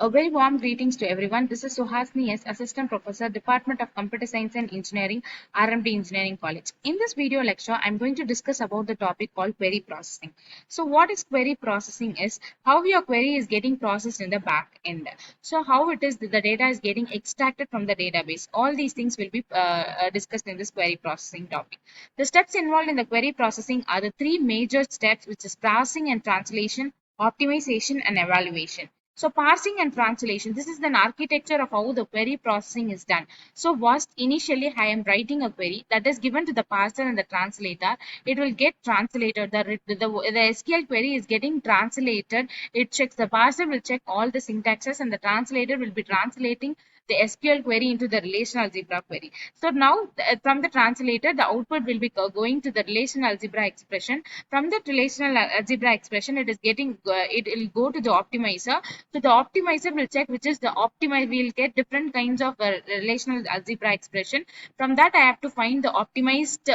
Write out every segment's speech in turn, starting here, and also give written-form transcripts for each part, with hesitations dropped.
A very warm greetings to everyone. This is Suhasini, S, Assistant Professor, Department of Computer Science and Engineering, RMD Engineering College. In this video lecture, I'm going to discuss about the topic called query processing. So what is query processing is how your query is getting processed in the back end. So how it is that the data is getting extracted from the database. All these things will be discussed in this query processing topic. The steps involved in the query processing are the three major steps, which is parsing and translation, optimization, and evaluation. So parsing and translation, this is an architecture of how the query processing is done. So first, initially I am writing a query that is given to the parser and the translator. It will get translated. The SQL query is getting translated. It checks, the parser will check all the syntaxes and the translator will be translating the SQL query into the relational algebra query. So now from the translator, the output will be going to the relational algebra expression. From that relational algebra expression, it is getting it will go to the optimizer. So the optimizer will check which is the optimize. We'll get different kinds of relational algebra expression. From that, I have to find the optimized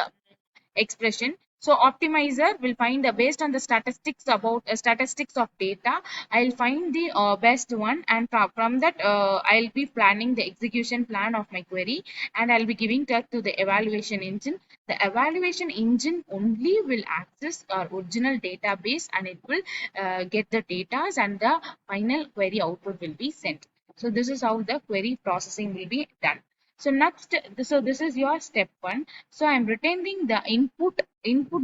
expression. So optimizer will find based on the statistics about statistics of data. I'll find the best one, and from that I'll be planning the execution plan of my query, and I'll be giving that to the evaluation engine. The evaluation engine only will access our original database, and it will get the data, and the final query output will be sent. So this is how the query processing will be done. So next, so this is your step one. So I'm returning the input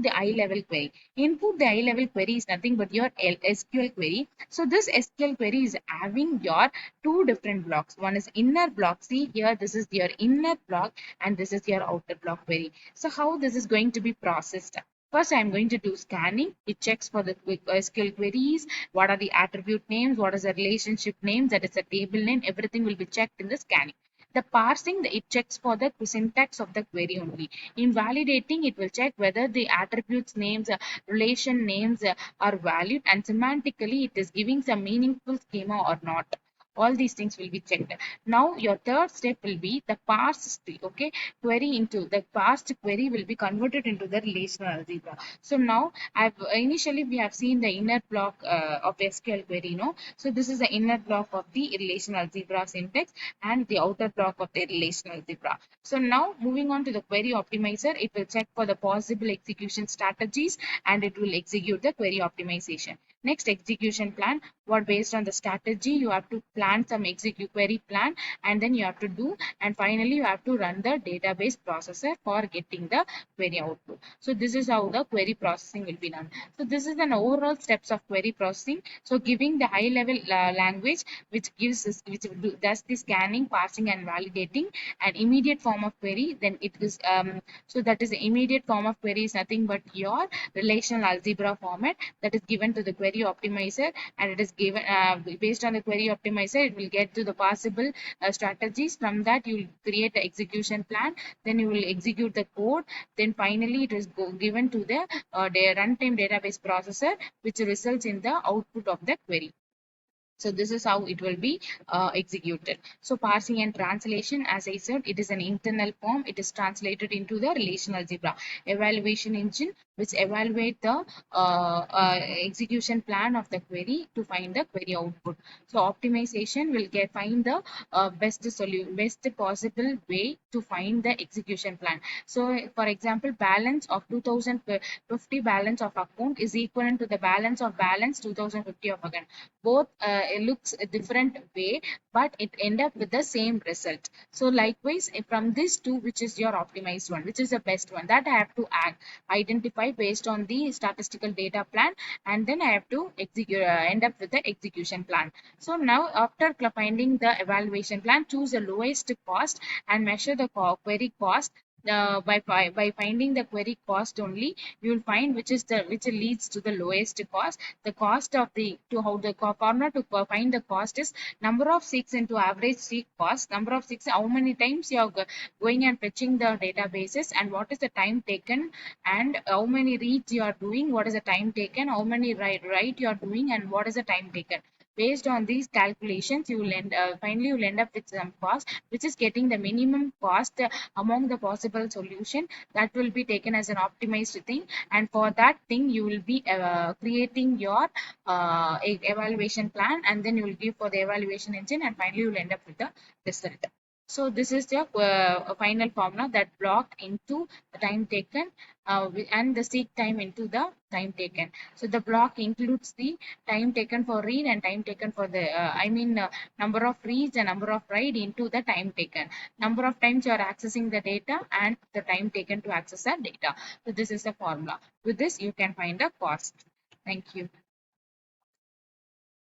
the eye level query. Input the eye level query is nothing but your SQL query. So this SQL query is having your two different blocks. One is inner block. See here, this is your inner block and this is your outer block query. So how this is going to be processed? First, I'm going to do scanning. It checks for the SQL queries. What are the attribute names? What is the relationship names? That is a table name. Everything will be checked in the scanning. The parsing, it checks for the syntax of the query only. In validating, it will check whether the attributes names, relation names are valid, and semantically it is giving some meaningful schema or not. All these things will be checked. Now your third step will be the parse okay, query into the parsed query will be converted into the relational algebra. So now I've initially we have seen the inner block of SQL query, no? So this is the inner block of the relational algebra syntax and the outer block of the relational algebra. So now moving on to the query optimizer, it will check for the possible execution strategies and it will execute the query optimization. Next, execution plan. What based on the strategy you have to plan some execute query plan, and then you have to do, and finally you have to run the database processor for getting the query output. So this is how the query processing will be done. So this is an overall steps of query processing. So giving the high level language which does the scanning, parsing and validating an immediate form of query. Then it is so that is the immediate form of query is nothing but your relational algebra format that is given to the query optimizer, and it is given based on the query optimizer, it will get to the possible strategies. From that you will create the execution plan, then you will execute the code, then finally it is given to the runtime database processor, which results in the output of the query. So this is how it will be executed. So parsing and translation, as I said, it is an internal form. It is translated into the relational algebra. Evaluation engine, which evaluate the execution plan of the query to find the query output. So optimization will find the best possible way to find the execution plan. So for example, balance of 2050 balance of account is equivalent to the balance 2050 of account. Both it looks a different way, but it end up with the same result. So likewise, from this two, which is your optimized one, which is the best one, that I have to identify based on the statistical data plan, and then I have to execute end up with the execution plan. So now after finding the evaluation plan, choose the lowest cost and measure the query cost. By finding the query cost only, you will find which leads to the lowest cost. The cost of the formula to find the cost is number of seeks into average seek cost. Number of seeks, how many times you are going and fetching the databases, and what is the time taken, and how many reads you are doing, what is the time taken, how many write you are doing, and what is the time taken. Based on these calculations, you will finally you will end up with some cost, which is getting the minimum cost among the possible solution that will be taken as an optimized thing. And for that thing, you will be creating your evaluation plan, and then you will give for the evaluation engine, and finally you will end up with the result. So this is the final formula that block into the time taken and the seek time into the time taken. So the block includes the time taken for read and time taken for the number of reads and number of write into the time taken, number of times you are accessing the data, and the time taken to access that data. So this is the formula. With this you can find the cost. Thank you.